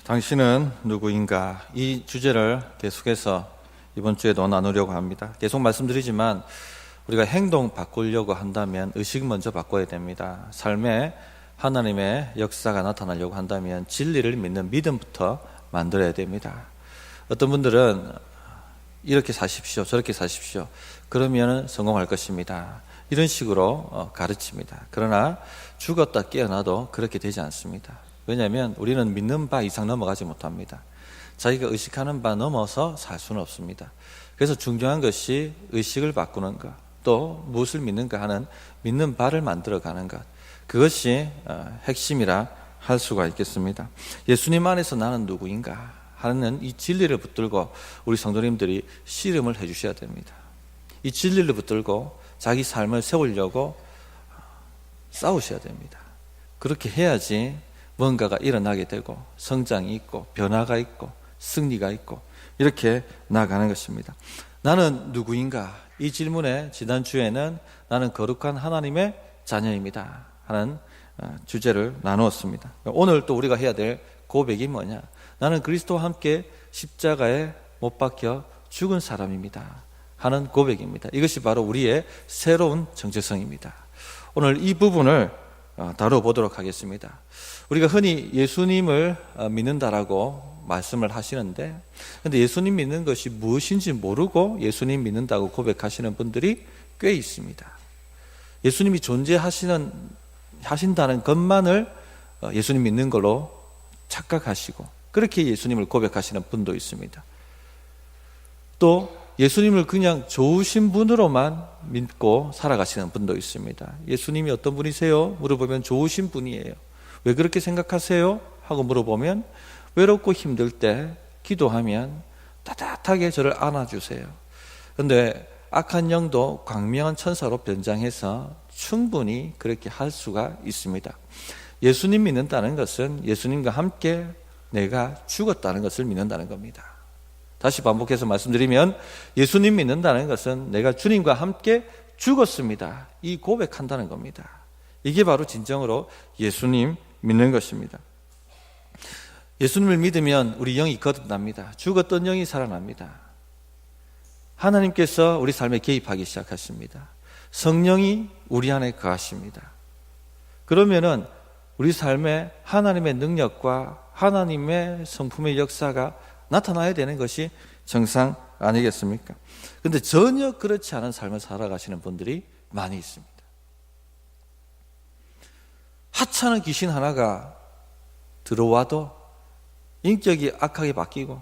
당신은 누구인가? 이 주제를 계속해서 이번 주에도 나누려고 합니다. 계속 말씀드리지만 우리가 행동 바꾸려고 한다면 의식 먼저 바꿔야 됩니다. 삶에 하나님의 역사가 나타나려고 한다면 진리를 믿는 믿음부터 만들어야 됩니다. 어떤 분들은 이렇게 사십시오, 저렇게 사십시오, 그러면 성공할 것입니다, 이런 식으로 가르칩니다. 그러나 죽었다 깨어나도 그렇게 되지 않습니다. 왜냐하면 우리는 믿는 바 이상 넘어가지 못합니다. 자기가 의식하는 바 넘어서 살 수는 없습니다. 그래서 중요한 것이 의식을 바꾸는 것, 또 무엇을 믿는가 하는 믿는 바를 만들어가는 것, 그것이 핵심이라 할 수가 있겠습니다. 예수님 안에서 나는 누구인가 하는 이 진리를 붙들고 우리 성도님들이 씨름을 해 주셔야 됩니다. 이 진리를 붙들고 자기 삶을 세우려고 싸우셔야 됩니다. 그렇게 해야지 뭔가가 일어나게 되고 성장이 있고 변화가 있고 승리가 있고 이렇게 나가는 것입니다. 나는 누구인가? 이 질문에 지난주에는 나는 거룩한 하나님의 자녀입니다 하는 주제를 나누었습니다. 오늘 또 우리가 해야 될 고백이 뭐냐? 나는 그리스도와 함께 십자가에 못 박혀 죽은 사람입니다 하는 고백입니다. 이것이 바로 우리의 새로운 정체성입니다. 오늘 이 부분을 다뤄보도록 하겠습니다. 우리가 흔히 예수님을 믿는다라고 말씀을 하시는데, 근데 예수님 믿는 것이 무엇인지 모르고 예수님 믿는다고 고백하시는 분들이 꽤 있습니다. 예수님이 존재하신다는 것만을 예수님 믿는 걸로 착각하시고 그렇게 예수님을 고백하시는 분도 있습니다. 또 예수님을 그냥 좋으신 분으로만 믿고 살아가시는 분도 있습니다. 예수님이 어떤 분이세요? 물어보면 좋으신 분이에요. 왜 그렇게 생각하세요? 하고 물어보면 외롭고 힘들 때 기도하면 따뜻하게 저를 안아주세요. 그런데 악한 영도 광명한 천사로 변장해서 충분히 그렇게 할 수가 있습니다. 예수님 믿는다는 것은 예수님과 함께 내가 죽었다는 것을 믿는다는 겁니다. 다시 반복해서 말씀드리면 예수님 믿는다는 것은 내가 주님과 함께 죽었습니다, 이 고백한다는 겁니다. 이게 바로 진정으로 예수님 믿는 것입니다. 예수님을 믿으면 우리 영이 거듭납니다. 죽었던 영이 살아납니다. 하나님께서 우리 삶에 개입하기 시작하십니다. 성령이 우리 안에 거하십니다. 그러면은 우리 삶에 하나님의 능력과 하나님의 성품의 역사가 나타나야 되는 것이 정상 아니겠습니까? 그런데 전혀 그렇지 않은 삶을 살아가시는 분들이 많이 있습니다. 하찮은 귀신 하나가 들어와도 인격이 악하게 바뀌고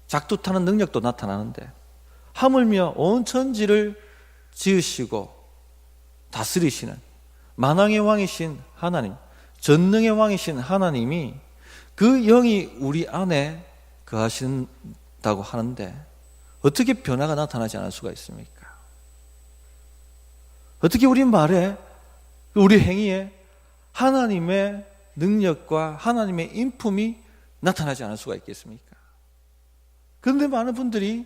작두타는 능력도 나타나는데, 하물며 온 천지를 지으시고 다스리시는 만왕의 왕이신 하나님, 전능의 왕이신 하나님이 그 영이 우리 안에 거하신다고 하는데 어떻게 변화가 나타나지 않을 수가 있습니까? 어떻게 우리 말에, 우리 행위에 하나님의 능력과 하나님의 인품이 나타나지 않을 수가 있겠습니까? 그런데 많은 분들이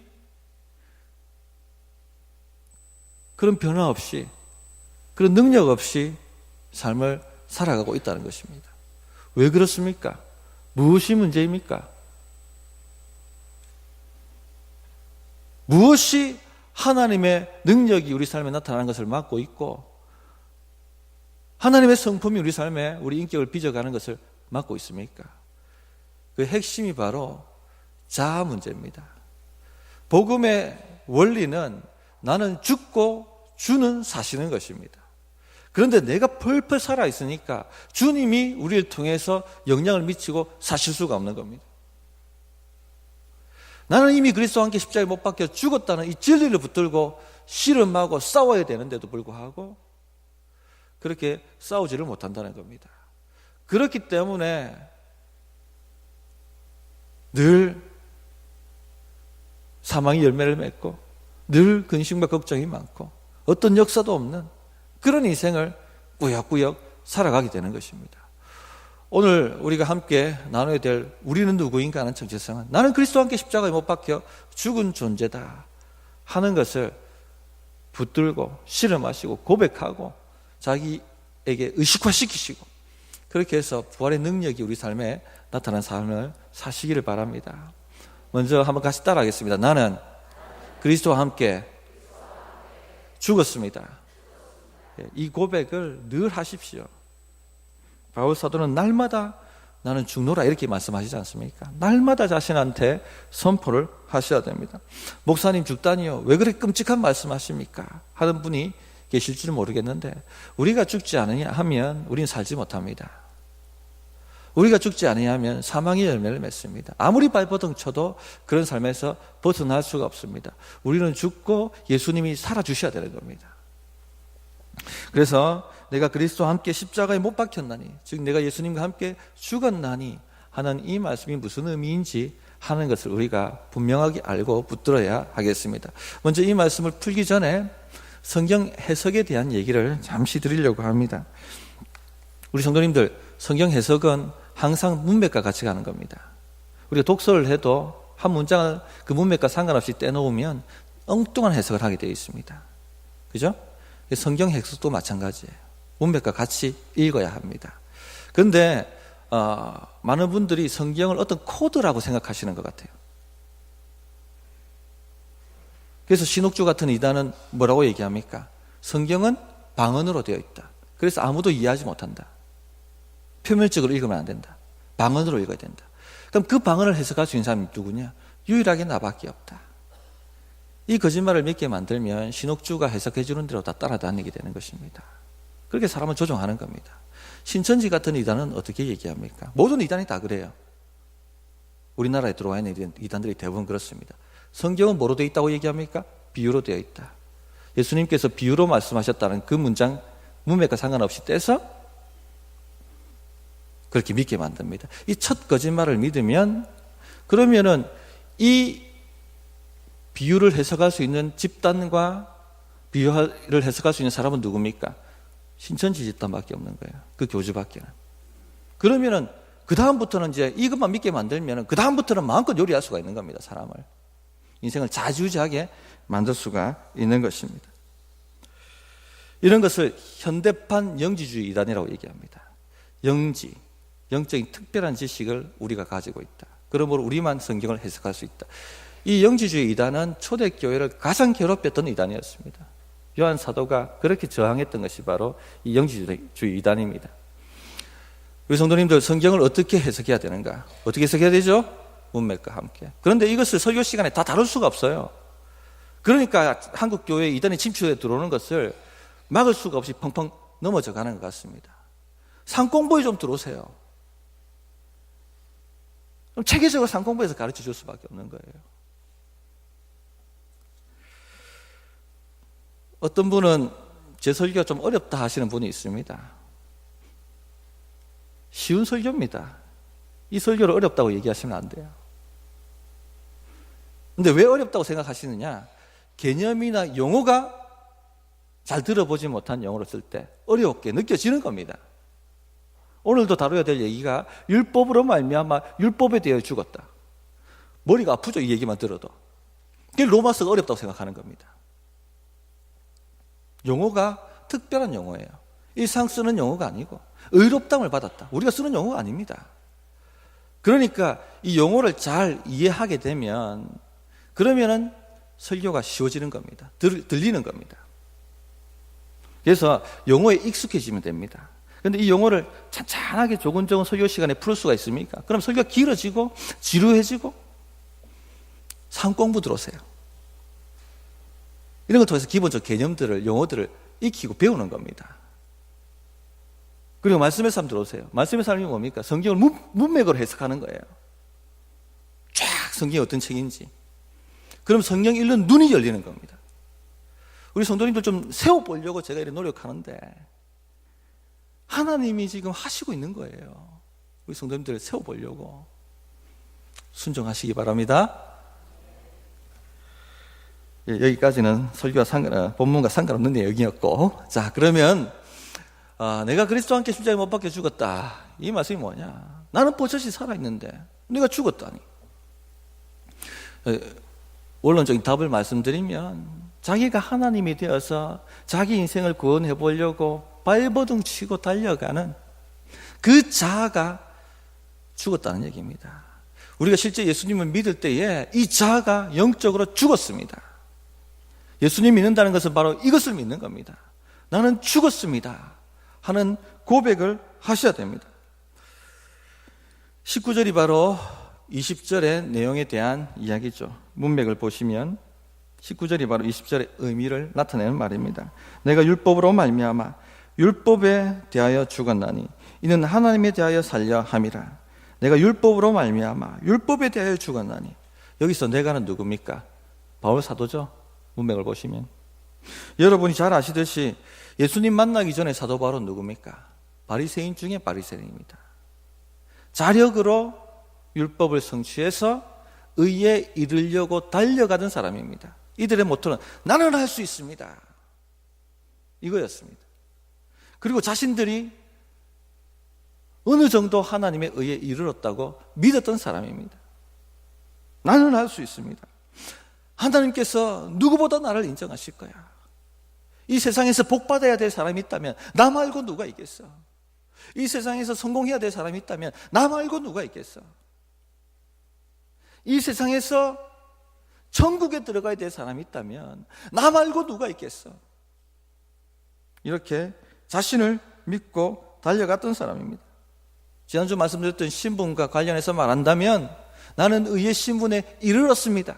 그런 변화 없이, 그런 능력 없이 삶을 살아가고 있다는 것입니다. 왜 그렇습니까? 무엇이 문제입니까? 무엇이 하나님의 능력이 우리 삶에 나타나는 것을 막고 있고 하나님의 성품이 우리 삶에 우리 인격을 빚어가는 것을 막고 있습니까? 그 핵심이 바로 자아 문제입니다. 복음의 원리는 나는 죽고 주는 사시는 것입니다. 그런데 내가 펄펄 살아있으니까 주님이 우리를 통해서 영향을 미치고 사실 수가 없는 겁니다. 나는 이미 그리스도와 함께 십자가에 못 박혀 죽었다는 이 진리를 붙들고 씨름하고 싸워야 되는데도 불구하고 그렇게 싸우지를 못한다는 겁니다. 그렇기 때문에 늘 사망이 열매를 맺고 늘 근심과 걱정이 많고 어떤 역사도 없는 그런 인생을 꾸역꾸역 살아가게 되는 것입니다. 오늘 우리가 함께 나눠야 될 우리는 누구인가 하는 정체성은 나는 그리스도와 함께 십자가에 못 박혀 죽은 존재다 하는 것을 붙들고 실험하시고 고백하고 자기에게 의식화시키시고 그렇게 해서 부활의 능력이 우리 삶에 나타난 삶을 사시기를 바랍니다. 먼저 한번 같이 따라하겠습니다. 나는 그리스도와 함께 죽었습니다. 이 고백을 늘 하십시오. 바울 사도는 날마다 나는 죽노라 이렇게 말씀하시지 않습니까? 날마다 자신한테 선포를 하셔야 됩니다. 목사님 죽다니요, 왜 그렇게 끔찍한 말씀하십니까? 하는 분이 계실지는 모르겠는데, 우리가 죽지 않으냐 하면 우리는 살지 못합니다. 우리가 죽지 아니하면 사망의 열매를 맺습니다. 아무리 발버둥 쳐도 그런 삶에서 벗어날 수가 없습니다. 우리는 죽고 예수님이 살아주셔야 되는 겁니다. 그래서 내가 그리스도와 함께 십자가에 못 박혔나니, 즉 내가 예수님과 함께 죽었나니 하는 이 말씀이 무슨 의미인지 하는 것을 우리가 분명하게 알고 붙들어야 하겠습니다. 먼저 이 말씀을 풀기 전에 성경 해석에 대한 얘기를 잠시 드리려고 합니다. 우리 성도님들, 성경 해석은 항상 문맥과 같이 가는 겁니다. 우리가 독서를 해도 한 문장을 그 문맥과 상관없이 떼놓으면 엉뚱한 해석을 하게 되어 있습니다. 그죠? 성경 해석도 마찬가지예요. 문맥과 같이 읽어야 합니다. 그런데 많은 분들이 성경을 어떤 코드라고 생각하시는 것 같아요. 그래서 신옥주 같은 이단은 뭐라고 얘기합니까? 성경은 방언으로 되어 있다. 그래서 아무도 이해하지 못한다. 표면적으로 읽으면 안 된다. 방언으로 읽어야 된다. 그럼 그 방언을 해석할 수 있는 사람이 누구냐? 유일하게 나밖에 없다. 이 거짓말을 믿게 만들면 신옥주가 해석해 주는 대로 다 따라다니게 되는 것입니다. 그렇게 사람을 조종하는 겁니다. 신천지 같은 이단은 어떻게 얘기합니까? 모든 이단이 다 그래요. 우리나라에 들어와 있는 이단들이 대부분 그렇습니다. 성경은 뭐로 되어 있다고 얘기합니까? 비유로 되어 있다. 예수님께서 비유로 말씀하셨다는 그 문장 문맥과 상관없이 떼서 그렇게 믿게 만듭니다. 이 첫 거짓말을 믿으면, 그러면은 이 비유를 해석할 수 있는 집단과 비유를 해석할 수 있는 사람은 누굽니까? 신천지 집단밖에 없는 거예요. 그 교주밖에는. 그러면은 그 다음부터는 이제 이것만 믿게 만들면은 그 다음부터는 마음껏 요리할 수가 있는 겁니다. 사람을. 인생을 좌지우지하게 만들 수가 있는 것입니다. 이런 것을 현대판 영지주의 이단이라고 얘기합니다. 영지, 영적인 특별한 지식을 우리가 가지고 있다. 그러므로 우리만 성경을 해석할 수 있다. 이 영지주의 이단은 초대교회를 가장 괴롭혔던 이단이었습니다. 요한 사도가 그렇게 저항했던 것이 바로 이 영지주의 이단입니다. 우리 성도님들, 성경을 어떻게 해석해야 되는가? 어떻게 해석해야 되죠? 문맥과 함께. 그런데 이것을 설교 시간에 다 다룰 수가 없어요. 그러니까 한국 교회 이단이 침투해 들어오는 것을 막을 수가 없이 펑펑 넘어져 가는 것 같습니다. 상공부에 좀 들어오세요. 그럼 체계적으로 상공부에서 가르쳐 줄 수밖에 없는 거예요. 어떤 분은 제 설교가 좀 어렵다 하시는 분이 있습니다. 쉬운 설교입니다. 이 설교를 어렵다고 얘기하시면 안 돼요. 근데 왜 어렵다고 생각하시느냐? 개념이나 용어가 잘 들어보지 못한 용어를 쓸 때 어렵게 느껴지는 겁니다. 오늘도 다뤄야 될 얘기가 율법으로 말미암아 율법에 대해 죽었다. 머리가 아프죠, 이 얘기만 들어도. 그게 로마서가 어렵다고 생각하는 겁니다. 용어가 특별한 용어예요. 일상 쓰는 용어가 아니고 의롭다함을 받았다. 우리가 쓰는 용어가 아닙니다. 그러니까 이 용어를 잘 이해하게 되면, 그러면은 설교가 쉬워지는 겁니다. 들리는 겁니다. 그래서 용어에 익숙해지면 됩니다. 그런데 이 용어를 찬찬하게 조근조근 설교 시간에 풀 수가 있습니까? 그럼 설교가 길어지고 지루해지고 상공부 들어오세요. 이런 걸 통해서 기본적 개념들을, 용어들을 익히고 배우는 겁니다. 그리고 말씀의 삶 들어오세요. 말씀의 삶이 뭡니까? 성경을 문맥으로 해석하는 거예요. 쫙 성경이 어떤 책인지. 그럼 성경 읽는 눈이 열리는 겁니다. 우리 성도님들 좀 세워보려고 제가 이렇게 노력하는데 하나님이 지금 하시고 있는 거예요. 우리 성도님들 세워보려고. 순종하시기 바랍니다. 예, 여기까지는 설교와 본문과 상관없는 내용이었고, 자, 그러면 내가 그리스도와 함께 십자가에 못 박혀 죽었다. 이 말씀이 뭐냐? 나는 버젓이 살아있는데 네가 죽었다니. 원론적인 답을 말씀드리면, 자기가 하나님이 되어서 자기 인생을 구원해 보려고 발버둥 치고 달려가는 그 자아가 죽었다는 얘기입니다. 우리가 실제 예수님을 믿을 때에 이 자아가 영적으로 죽었습니다. 예수님 믿는다는 것은 바로 이것을 믿는 겁니다. 나는 죽었습니다 하는 고백을 하셔야 됩니다. 19절이 바로 20절의 내용에 대한 이야기죠. 문맥을 보시면 19절이 바로 20절의 의미를 나타내는 말입니다. 내가 율법으로 말미암아 율법에 대하여 죽었나니 이는 하나님에 대하여 살려 함이라. 내가 율법으로 말미암아 율법에 대하여 죽었나니, 여기서 내가는 누굽니까? 바울 사도죠. 문맥을 보시면 여러분이 잘 아시듯이 예수님 만나기 전에 사도 바울은 누굽니까? 바리새인 중에 바리새인입니다. 자력으로 율법을 성취해서 의에 이르려고 달려가던 사람입니다. 이들의 모토는 나는 할 수 있습니다, 이거였습니다. 그리고 자신들이 어느 정도 하나님의 의에 이르렀다고 믿었던 사람입니다. 나는 할 수 있습니다. 하나님께서 누구보다 나를 인정하실 거야. 이 세상에서 복받아야 될 사람이 있다면 나 말고 누가 있겠어? 이 세상에서 성공해야 될 사람이 있다면 나 말고 누가 있겠어? 이 세상에서 천국에 들어가야 될 사람이 있다면 나 말고 누가 있겠어? 이렇게 자신을 믿고 달려갔던 사람입니다. 지난주 말씀드렸던 신분과 관련해서 말한다면 나는 의의 신분에 이르렀습니다.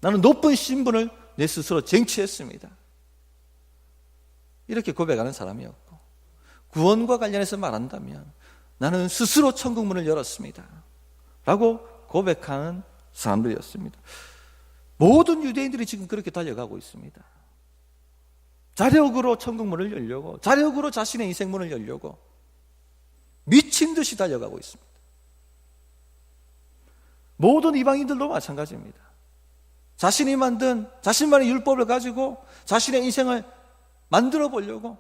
나는 높은 신분을 내 스스로 쟁취했습니다. 이렇게 고백하는 사람이었고, 구원과 관련해서 말한다면 나는 스스로 천국문을 열었습니다 라고 고백하는 사람들이었습니다. 모든 유대인들이 지금 그렇게 달려가고 있습니다. 자력으로 천국문을 열려고, 자력으로 자신의 인생문을 열려고 미친 듯이 달려가고 있습니다. 모든 이방인들도 마찬가지입니다. 자신이 만든 자신만의 율법을 가지고 자신의 인생을 만들어 보려고,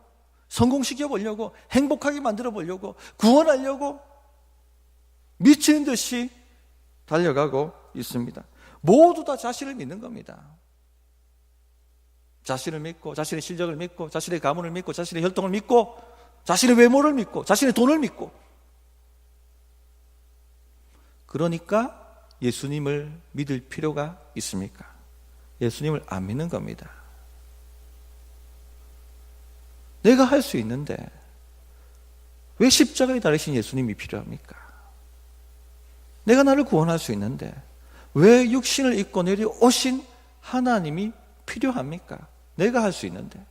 성공시켜 보려고, 행복하게 만들어 보려고, 구원하려고 미친 듯이 달려가고 있습니다. 모두 다 자신을 믿는 겁니다. 자신을 믿고, 자신의 실력을 믿고, 자신의 가문을 믿고, 자신의 혈통을 믿고, 자신의 외모를 믿고, 자신의 돈을 믿고. 그러니까 예수님을 믿을 필요가 있습니까? 예수님을 안 믿는 겁니다. 내가 할 수 있는데 왜 십자가에 달리신 예수님이 필요합니까? 내가 나를 구원할 수 있는데 왜 육신을 입고 내려오신 하나님이 필요합니까? 내가 할 수 있는데.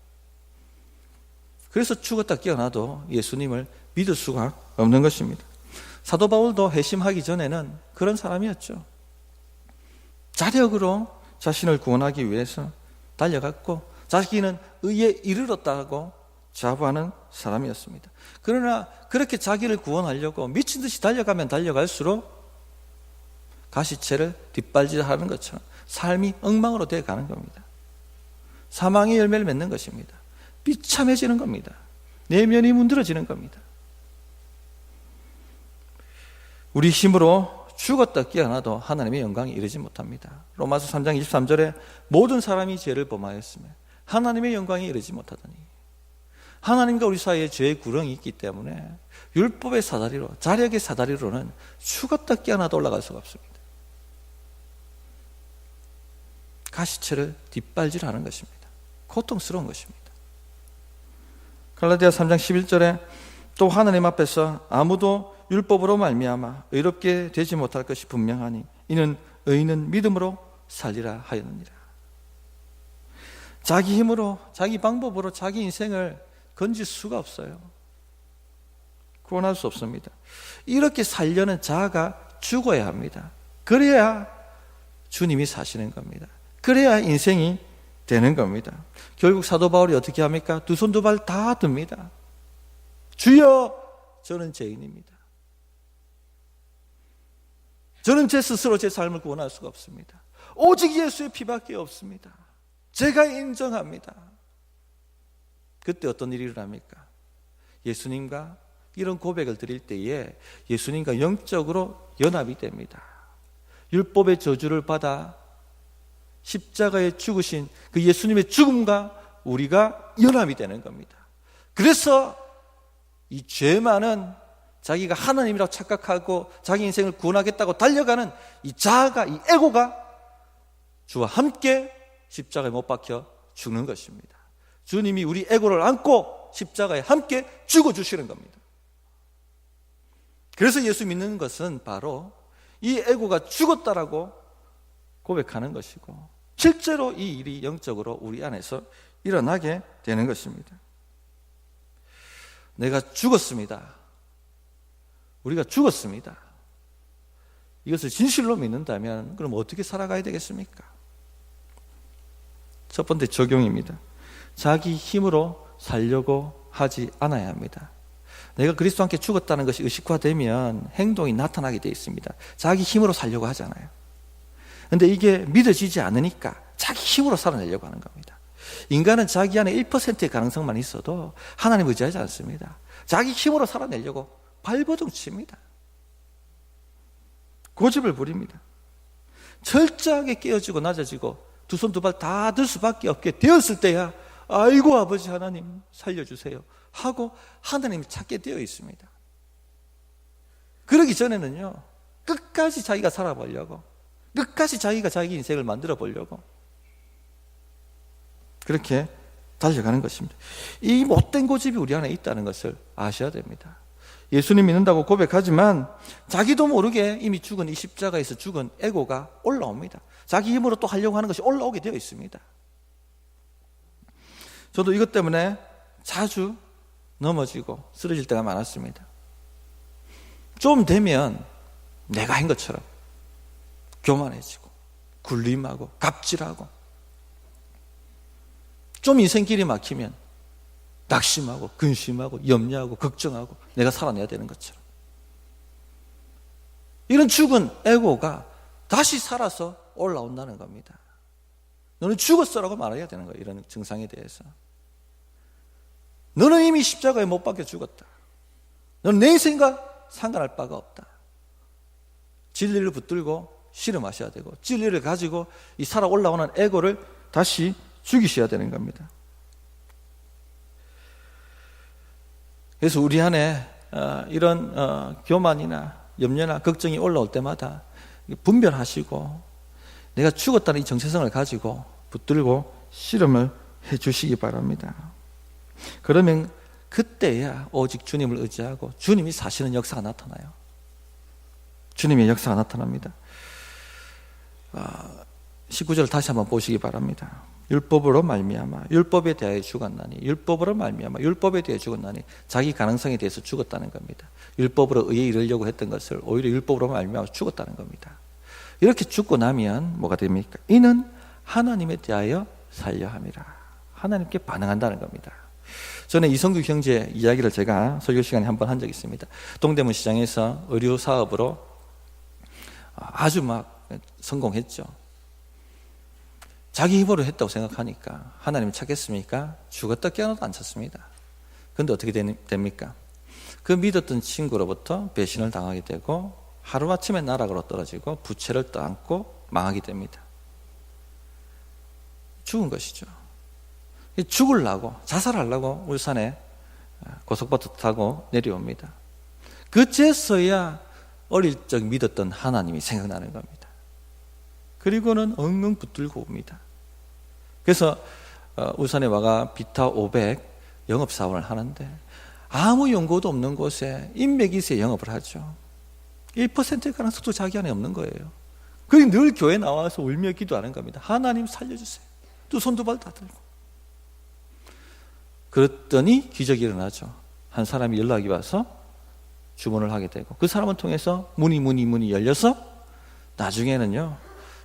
그래서 죽었다 깨어나도 예수님을 믿을 수가 없는 것입니다. 사도 바울도 회심하기 전에는 그런 사람이었죠. 자력으로 자신을 구원하기 위해서 달려갔고 자기는 의에 이르렀다고 자부하는 사람이었습니다. 그러나 그렇게 자기를 구원하려고 미친 듯이 달려가면 달려갈수록 가시채를 뒷발질하는 것처럼 삶이 엉망으로 되어가는 겁니다. 사망의 열매를 맺는 것입니다. 비참해지는 겁니다. 내면이 문드러지는 겁니다. 우리 힘으로 죽었다 깨어나도 하나님의 영광에 이르지 못합니다. 로마서 3장 23절에 모든 사람이 죄를 범하였으며 하나님의 영광에 이르지 못하더니, 하나님과 우리 사이에 죄의 구렁이 있기 때문에 율법의 사다리로, 자력의 사다리로는 죽었다 깨어나도 올라갈 수가 없습니다. 가시채를 뒷발질하는 것입니다. 고통스러운 것입니다. 갈라디아 3장 11절에 또 하나님 앞에서 아무도 율법으로 말미암아 의롭게 되지 못할 것이 분명하니 이는 의인은 믿음으로 살리라 하였느니라. 자기 힘으로, 자기 방법으로 자기 인생을 건질 수가 없어요. 구원할 수 없습니다. 이렇게 살려는 자아가 죽어야 합니다. 그래야 주님이 사시는 겁니다. 그래야 인생이 되는 겁니다. 결국 사도 바울이 어떻게 합니까? 두 손 두 발 다 듭니다. 주여, 저는 죄인입니다. 저는 제 스스로 제 삶을 구원할 수가 없습니다. 오직 예수의 피밖에 없습니다. 제가 인정합니다. 그때 어떤 일이 일어납니까? 예수님과 이런 고백을 드릴 때에 예수님과 영적으로 연합이 됩니다. 율법의 저주를 받아 십자가에 죽으신 그 예수님의 죽음과 우리가 연합이 되는 겁니다. 그래서 이 죄 많은 자기가 하나님이라고 착각하고 자기 인생을 구원하겠다고 달려가는 이 자아가, 이 에고가 주와 함께 십자가에 못 박혀 죽는 것입니다. 주님이 우리 에고를 안고 십자가에 함께 죽어주시는 겁니다. 그래서 예수 믿는 것은 바로 이 에고가 죽었다라고 고백하는 것이고, 실제로 이 일이 영적으로 우리 안에서 일어나게 되는 것입니다. 내가 죽었습니다. 우리가 죽었습니다. 이것을 진실로 믿는다면 그럼 어떻게 살아가야 되겠습니까? 첫 번째 적용입니다. 자기 힘으로 살려고 하지 않아야 합니다. 내가 그리스도와 함께 죽었다는 것이 의식화되면 행동이 나타나게 되어 있습니다. 자기 힘으로 살려고 하잖아요. 그런데 이게 믿어지지 않으니까 자기 힘으로 살아내려고 하는 겁니다. 인간은 자기 안에 1%의 가능성만 있어도 하나님 의지하지 않습니다. 자기 힘으로 살아내려고 발버둥 칩니다. 고집을 부립니다. 철저하게 깨어지고 낮아지고 두 손 두 발 다 들 수밖에 없게 되었을 때야 아이고 아버지 하나님 살려주세요 하고 하나님을 찾게 되어 있습니다. 그러기 전에는요, 끝까지 자기가 살아보려고, 끝까지 자기가 자기 인생을 만들어 보려고 그렇게 달려가는 것입니다. 이 못된 고집이 우리 안에 있다는 것을 아셔야 됩니다. 예수님 믿는다고 고백하지만 자기도 모르게 이미 죽은 이 십자가에서 죽은 에고가 올라옵니다. 자기 힘으로 또 하려고 하는 것이 올라오게 되어 있습니다. 저도 이것 때문에 자주 넘어지고 쓰러질 때가 많았습니다. 좀 되면 내가 한 것처럼 교만해지고 굴림하고 갑질하고, 좀 인생길이 막히면 낙심하고 근심하고 염려하고 걱정하고 내가 살아내야 되는 것처럼, 이런 죽은 에고가 다시 살아서 올라온다는 겁니다. 너는 죽었어라고 말해야 되는 거예요. 이런 증상에 대해서 너는 이미 십자가에 못 박혀 죽었다. 너는 내 인생과 상관할 바가 없다. 진리를 붙들고 씨름하셔야 되고, 진리를 가지고 이 살아 올라오는 에고를 다시 죽이셔야 되는 겁니다. 그래서 우리 안에 이런 교만이나 염려나 걱정이 올라올 때마다 분별하시고 내가 죽었다는 이 정체성을 가지고 붙들고 씨름을 해 주시기 바랍니다. 그러면 그때야 오직 주님을 의지하고 주님이 사시는 역사가 나타나요. 주님의 역사가 나타납니다. 19절을 다시 한번 보시기 바랍니다. 율법으로 말미암아 율법에 대하여 죽었나니, 율법으로 말미암아 율법에 대하여 죽었나니, 자기 가능성에 대해서 죽었다는 겁니다. 율법으로 의에 이르려고 했던 것을 오히려 율법으로 말미암아 죽었다는 겁니다. 이렇게 죽고 나면 뭐가 됩니까? 이는 하나님에 대하여 살려 함이라. 하나님께 반응한다는 겁니다. 전에 이성규 형제 이야기를 제가 설교 시간에 한번 한 적이 있습니다. 동대문 시장에서 의류 사업으로 아주 막 성공했죠. 자기 힘으로 했다고 생각하니까 하나님을 찾겠습니까? 죽었다 깨어나도 안 찾습니다. 그런데 어떻게 됩니까? 그 믿었던 친구로부터 배신을 당하게 되고 하루아침에 나락으로 떨어지고 부채를 떠안고 망하게 됩니다. 죽은 것이죠. 죽으려고, 자살하려고 울산에 고속버스 타고 내려옵니다. 그제서야 어릴 적 믿었던 하나님이 생각나는 겁니다. 그리고는 엉엉 붙들고 옵니다. 그래서 울산에 와가 비타 500 영업사원을 하는데 아무 연고도 없는 곳에 인맥이세 영업을 하죠. 1%의 가능성도 자기 안에 없는 거예요. 그리고 늘 교회 나와서 울며 기도하는 겁니다. 하나님 살려주세요. 두 손 두 발 다 들고. 그랬더니 기적이 일어나죠. 한 사람이 연락이 와서 주문을 하게 되고, 그 사람을 통해서 문이 열려서 나중에는요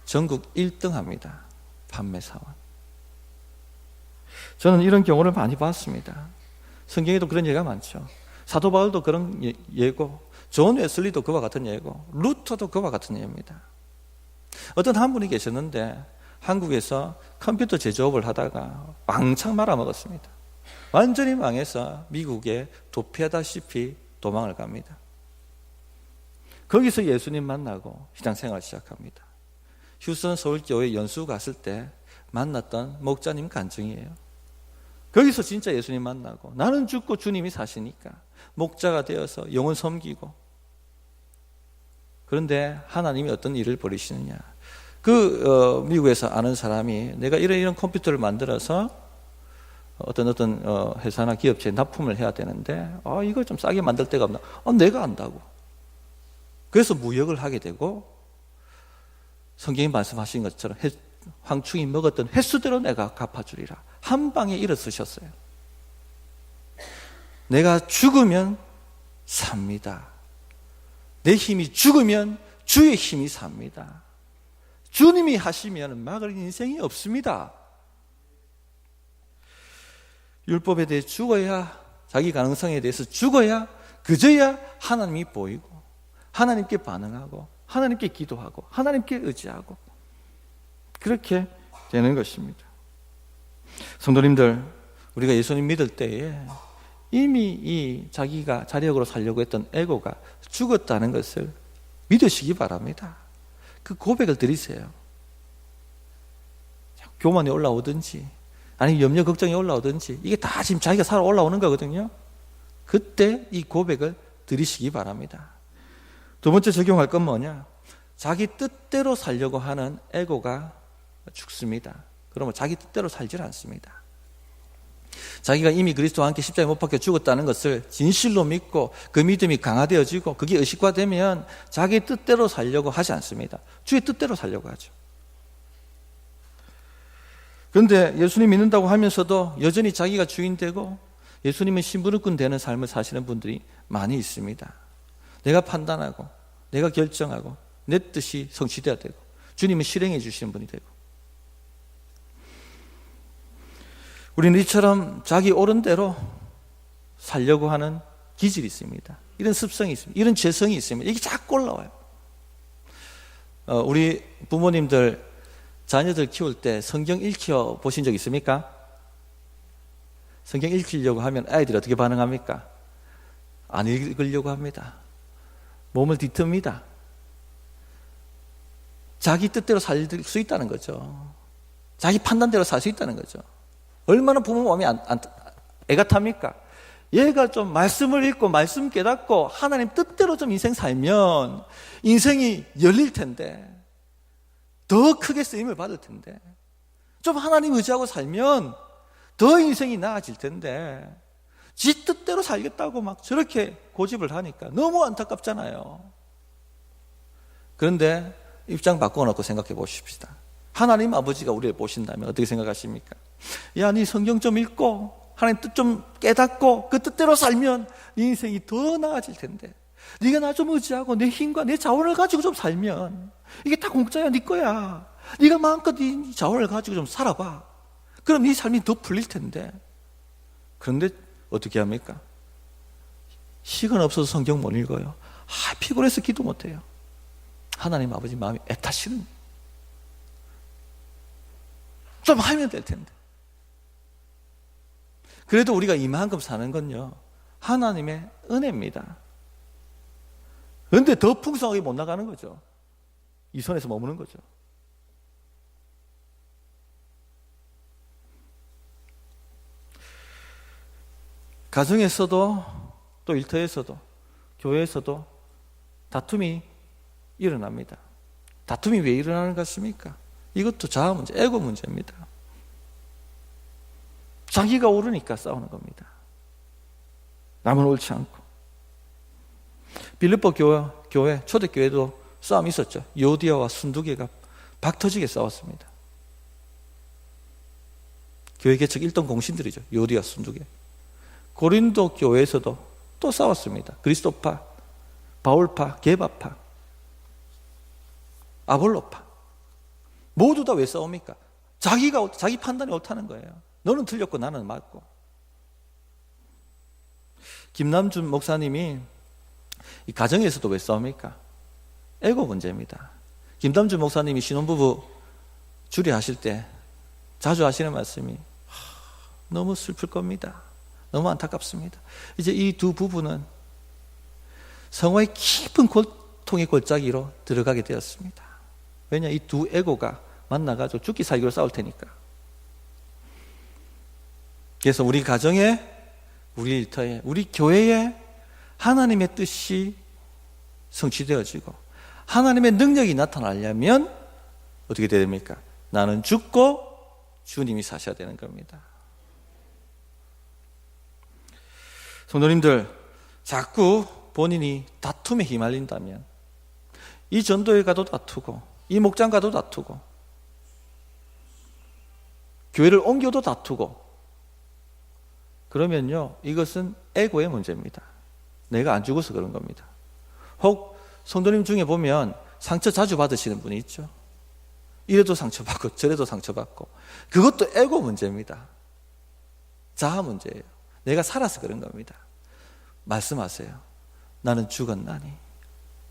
전국 1등 합니다. 판매 사원. 저는 이런 경우를 많이 봤습니다. 성경에도 그런 예가 많죠. 사도 바울도 그런 예고, 존 웨슬리도 그와 같은 예고, 루터도 그와 같은 예입니다. 어떤 한 분이 계셨는데 한국에서 컴퓨터 제조업을 하다가 왕창 말아먹었습니다. 완전히 망해서 미국에 도피하다시피 도망을 갑니다. 거기서 예수님 만나고 신앙생활을 시작합니다. 휴스턴 서울교회 연수 갔을 때 만났던 목자님 간증이에요. 거기서 진짜 예수님 만나고 나는 죽고 주님이 사시니까 목자가 되어서 영혼 섬기고. 그런데 하나님이 어떤 일을 벌이시느냐. 미국에서 아는 사람이 내가 이런 컴퓨터를 만들어서 어떤 회사나 기업체에 납품을 해야 되는데 이걸 좀 싸게 만들 데가 없나. 내가 안다고. 그래서 무역을 하게 되고 성경이 말씀하신 것처럼 황충이 먹었던 횟수대로 내가 갚아주리라. 한 방에 일어서셨어요. 내가 죽으면 삽니다. 내 힘이 죽으면 주의 힘이 삽니다. 주님이 하시면 막을 인생이 없습니다. 율법에 대해 죽어야, 자기 가능성에 대해서 죽어야, 그저야 하나님이 보이고 하나님께 반응하고 하나님께 기도하고 하나님께 의지하고 그렇게 되는 것입니다. 성도님들, 우리가 예수님 믿을 때에 이미 이 자기가 자력으로 살려고 했던 에고가 죽었다는 것을 믿으시기 바랍니다. 그 고백을 드리세요. 교만이 올라오든지 아니면 염려 걱정이 올라오든지 이게 다 지금 자기가 살아 올라오는 거거든요. 그때 이 고백을 드리시기 바랍니다. 두 번째 적용할 건 뭐냐? 자기 뜻대로 살려고 하는 에고가 죽습니다. 그러면 자기 뜻대로 살질 않습니다. 자기가 이미 그리스도와 함께 십자가에 못 박혀 죽었다는 것을 진실로 믿고 그 믿음이 강화되어지고 그게 의식화되면 자기 뜻대로 살려고 하지 않습니다. 주의 뜻대로 살려고 하죠. 그런데 예수님 믿는다고 하면서도 여전히 자기가 주인 되고 예수님은 심부름꾼 되는 삶을 사시는 분들이 많이 있습니다. 내가 판단하고 내가 결정하고 내 뜻이 성취되어야 되고 주님은 실행해 주시는 분이 되고, 우리는 이처럼 자기 옳은 대로 살려고 하는 기질이 있습니다. 이런 습성이 있습니다. 이런 죄성이 있습니다. 이게 자꾸 올라와요. 우리 부모님들 자녀들 키울 때 성경 읽혀 보신 적 있습니까? 성경 읽히려고 하면 아이들이 어떻게 반응합니까? 안 읽으려고 합니다. 몸을 뒤틉니다. 자기 뜻대로 살 수 있다는 거죠. 자기 판단대로 살 수 있다는 거죠. 얼마나 부모 마음이 애가 탑니까? 얘가 좀 말씀을 읽고 말씀 깨닫고 하나님 뜻대로 좀 인생 살면 인생이 열릴 텐데, 더 크게 쓰임을 받을 텐데, 좀 하나님 의지하고 살면 더 인생이 나아질 텐데 지 뜻대로 살겠다고 막 저렇게 고집을 하니까 너무 안타깝잖아요. 그런데 입장 바꿔놓고 생각해 보십시다. 하나님 아버지가 우리를 보신다면 어떻게 생각하십니까? 야, 네 성경 좀 읽고 하나님 뜻 좀 깨닫고 그 뜻대로 살면 네 인생이 더 나아질 텐데, 네가 나 좀 의지하고 내 힘과 내 자원을 가지고 좀 살면 이게 다 공짜야, 네 거야. 네가 마음껏 네 자원을 가지고 좀 살아봐. 그럼 네 삶이 더 풀릴 텐데. 그런데 어떻게 합니까? 시간 없어서 성경 못 읽어요. 피곤해서 기도 못 해요. 하나님 아버지 마음이 애타시는, 좀 하면 될 텐데. 그래도 우리가 이만큼 사는 건요, 하나님의 은혜입니다. 그런데 더 풍성하게 못 나가는 거죠. 이 손에서 머무는 거죠. 가정에서도 또 일터에서도 교회에서도 다툼이 일어납니다. 다툼이 왜 일어나는 것 같습니까? 이것도 자아 문제, 에고 문제입니다. 자기가 옳으니까 싸우는 겁니다. 남은 옳지 않고. 빌립보 교회 초대교회도 싸움이 있었죠. 요디아와 순두개가 박터지게 싸웠습니다. 교회 개척 1등 공신들이죠. 요디아, 순두개. 고린도 교회에서도 또 싸웠습니다. 그리스도파, 바울파, 게바파, 아볼로파. 모두 다 왜 싸웁니까? 자기 판단이 옳다는 거예요. 너는 틀렸고 나는 맞고. 김남준 목사님이 이 가정에서도 왜 싸웁니까? 에고 문제입니다. 김남준 목사님이 신혼부부 주례하실 때 자주 하시는 말씀이 너무 슬플 겁니다. 너무 안타깝습니다. 이제 이 두 부부는 성화의 깊은 고통의 골짜기로 들어가게 되었습니다. 왜냐, 이 두 에고가 만나가지고 죽기 살기로 싸울 테니까. 그래서 우리 가정에, 우리 일터에, 우리 교회에 하나님의 뜻이 성취되어지고 하나님의 능력이 나타나려면 어떻게 돼야 됩니까? 나는 죽고 주님이 사셔야 되는 겁니다. 성도님들, 자꾸 본인이 다툼에 휘말린다면 이 전도회가도 다투고 이 목장가도 다투고 교회를 옮겨도 다투고 그러면요, 이것은 에고의 문제입니다. 내가 안 죽어서 그런 겁니다. 혹 성도님 중에 보면 상처 자주 받으시는 분이 있죠. 이래도 상처받고 저래도 상처받고, 그것도 에고 문제입니다. 자아 문제예요. 내가 살아서 그런 겁니다. 말씀하세요. 나는 죽었나니,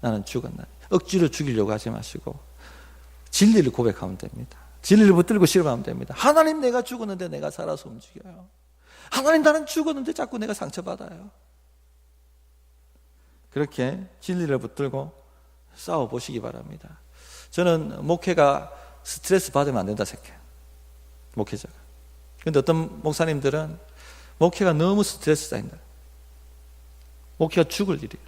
나는 죽었나니. 억지로 죽이려고 하지 마시고 진리를 고백하면 됩니다. 진리를 붙들고 실험하면 됩니다. 하나님, 내가 죽었는데 내가 살아서 움직여요. 하나님, 나는 죽었는데 자꾸 내가 상처받아요. 그렇게 진리를 붙들고 싸워보시기 바랍니다. 저는 목회가 스트레스 받으면 안 된다 생각해요. 목회자가. 그런데 어떤 목사님들은 목회가 너무 스트레스 쌓인다. 목회가 죽을 일이에요.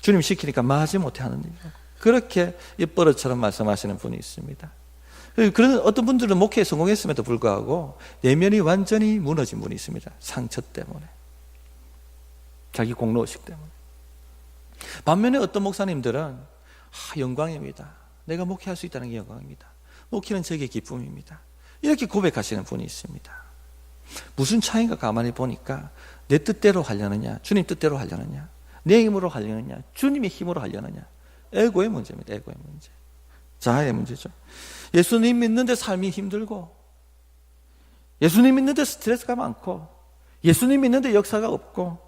주님 시키니까 마지 못해 하는 일이에요. 그렇게 입버릇처럼 말씀하시는 분이 있습니다. 그런 어떤 분들은 목회에 성공했음에도 불구하고 내면이 완전히 무너진 분이 있습니다. 상처 때문에, 자기 공로의식 때문에. 반면에 어떤 목사님들은 영광입니다. 내가 목회할 수 있다는 게 영광입니다. 목회는 제게 기쁨입니다. 이렇게 고백하시는 분이 있습니다. 무슨 차이인가 가만히 보니까 내 뜻대로 하려느냐, 주님 뜻대로 하려느냐, 내 힘으로 하려느냐, 주님의 힘으로 하려느냐. 에고의 문제입니다. 에고의 문제. 자아의 문제죠. 예수님 믿는데 삶이 힘들고, 예수님 믿는데 스트레스가 많고, 예수님 믿는데 역사가 없고,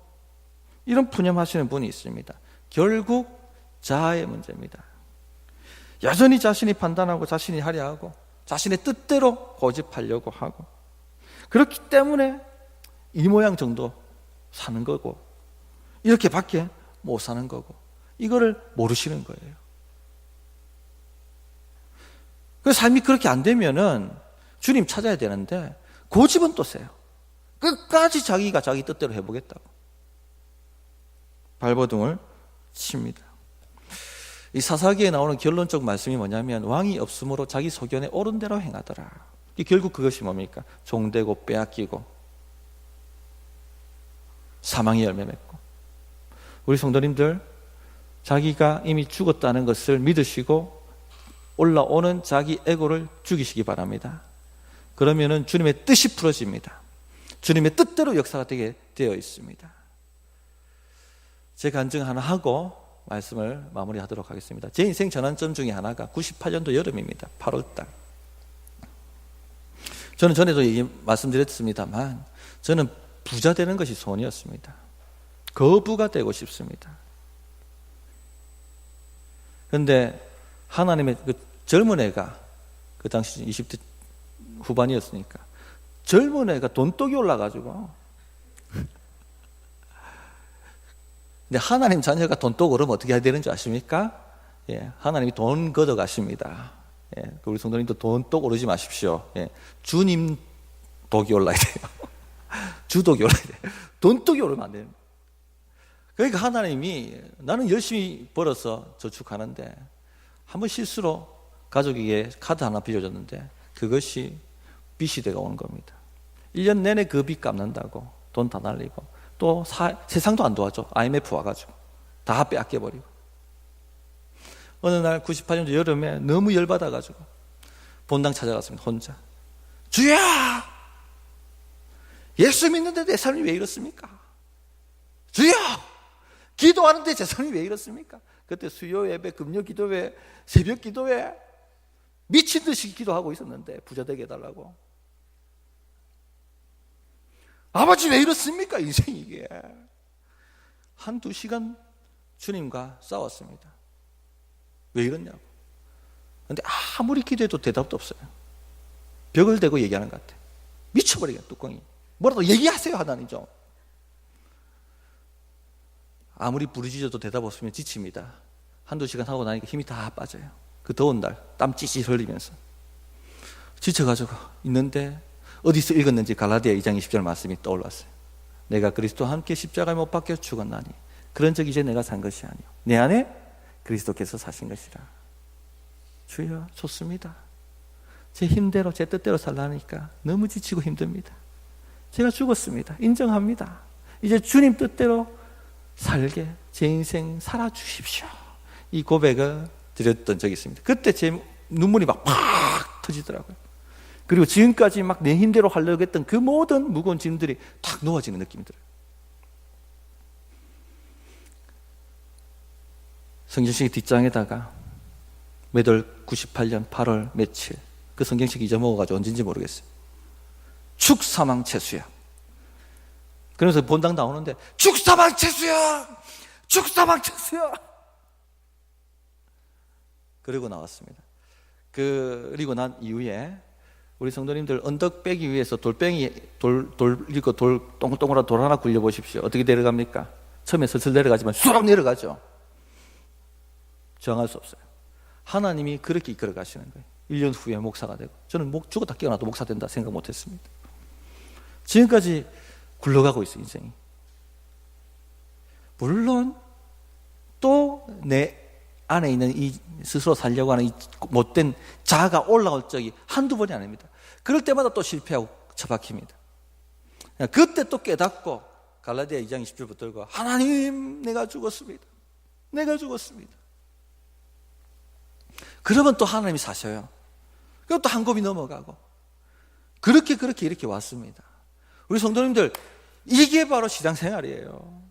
이런 푸념하시는 분이 있습니다. 결국 자아의 문제입니다. 여전히 자신이 판단하고 자신이 하려 하고 자신의 뜻대로 고집하려고 하고, 그렇기 때문에 이 모양 정도 사는 거고 이렇게밖에 못 사는 거고, 이거를 모르시는 거예요. 그 삶이 그렇게 안 되면은 주님 찾아야 되는데 고집은 또 세요. 끝까지 자기가 자기 뜻대로 해보겠다고 발버둥을 칩니다. 이 사사기에 나오는 결론적 말씀이 뭐냐면, 왕이 없으므로 자기 소견에 옳은 대로 행하더라. 결국 그것이 뭡니까? 종되고 빼앗기고 사망의 열매 맺고. 우리 성도님들, 자기가 이미 죽었다는 것을 믿으시고 올라오는 자기 에고를 죽이시기 바랍니다. 그러면은 주님의 뜻이 풀어집니다. 주님의 뜻대로 역사가 되게 되어 있습니다. 제 간증 하나 하고 말씀을 마무리하도록 하겠습니다. 제 인생 전환점 중에 하나가 98년도 여름입니다. 8월달. 저는 전에도 말씀드렸습니다만 저는 부자 되는 것이 소원이었습니다. 거부가 되고 싶습니다. 그런데 하나님의 그 젊은 애가, 그 당시 20대 후반이었으니까 젊은 애가 돈독이 올라가지고, 근데 하나님 자녀가 돈독 오르면 어떻게 해야 되는지 아십니까? 예, 하나님이 돈 걷어 가십니다. 예, 우리 성도님도 돈독 오르지 마십시오. 예, 주님 독이 올라야 돼요. 주독이 올라야 돼요. 돈독이 오르면 안 돼요. 그러니까 하나님이, 나는 열심히 벌어서 저축하는데 한번 실수로 가족에게 카드 하나 빌려줬는데 그것이 빚이 되어 오는 겁니다. 1년 내내 그 빚 갚는다고 돈 다 날리고, 또 세상도 안 도와줘. IMF 와가지고 다 빼앗겨버리고. 어느 날 98년도 여름에 너무 열받아가지고 본당 찾아갔습니다. 혼자. 주야! 예수 믿는데 내 삶이 왜 이렇습니까? 주야! 기도하는데 제 삶이 왜 이렇습니까? 그때 수요 예배, 금요 기도회, 새벽 기도회 미친 듯이 기도하고 있었는데 부자 되게 해달라고. 아버지 왜 이렇습니까? 인생이 이게. 한두 시간 주님과 싸웠습니다. 왜 이러냐고. 근데 아무리 기도해도 대답도 없어요. 벽을 대고 얘기하는 것 같아요. 미쳐버리겠다, 뚜껑이. 뭐라도 얘기하세요, 하나님 좀. 아무리 부르짖어도 대답 없으면 지칩니다. 한두 시간 하고 나니까 힘이 다 빠져요. 그 더운 날 땀 찌찌 흘리면서 지쳐가지고 있는데 어디서 읽었는지 갈라디아 2장 20절 말씀이 떠올랐어요. 내가 그리스도와 함께 십자가에 못 박혀 죽었나니 그런 적 이제 내가 산 것이 아니요 내 안에 그리스도께서 사신 것이라. 주여, 좋습니다. 제 힘대로 제 뜻대로 살라니까 너무 지치고 힘듭니다. 제가 죽었습니다. 인정합니다. 이제 주님 뜻대로 살게 제 인생 살아주십시오. 이 고백을 드렸던 적이 있습니다. 그때 제 눈물이 막 팍 터지더라고요. 그리고 지금까지 막 내 힘대로 하려고 했던 그 모든 무거운 짐들이 탁 놓아지는 느낌이 들어요. 성경책 뒷장에다가 매달 98년 8월 며칠 그 성경책 잊어먹어가지고 언제인지 모르겠어요. 축사망체수야. 그래서 본당 나오는데 축사망체수야! 축사망체수야! 그리고 나왔습니다. 그리고 난 이후에 우리 성도님들 언덕 빼기 위해서 돌뱅이 돌리고 동글동글한 돌 하나 굴려보십시오. 어떻게 내려갑니까? 처음에 슬슬 내려가지만 쑥 내려가죠. 저항할 수 없어요. 하나님이 그렇게 이끌어 가시는 거예요. 1년 후에 목사가 되고 저는 죽었다 깨어나도 목사 된다 생각 못했습니다. 지금까지 굴러가고 있어요. 인생이. 물론 또 내 안에 있는 이 스스로 살려고 하는 이 못된 자아가 올라올 적이 한두 번이 아닙니다. 그럴 때마다 또 실패하고 처박힙니다. 그때 또 깨닫고 갈라디아 2장 20절부터 들고 하나님 내가 죽었습니다. 내가 죽었습니다. 그러면 또 하나님이 사셔요. 그럼 또 한 곱이 넘어가고 그렇게 이렇게 왔습니다. 우리 성도님들 이게 바로 신앙생활이에요.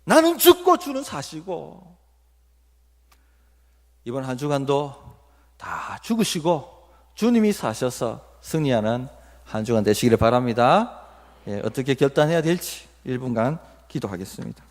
나는 죽고 주는 사시고 이번 한 주간도 다 죽으시고 주님이 사셔서 승리하는 한 주간 되시기를 바랍니다. 어떻게 결단해야 될지 1분간 기도하겠습니다.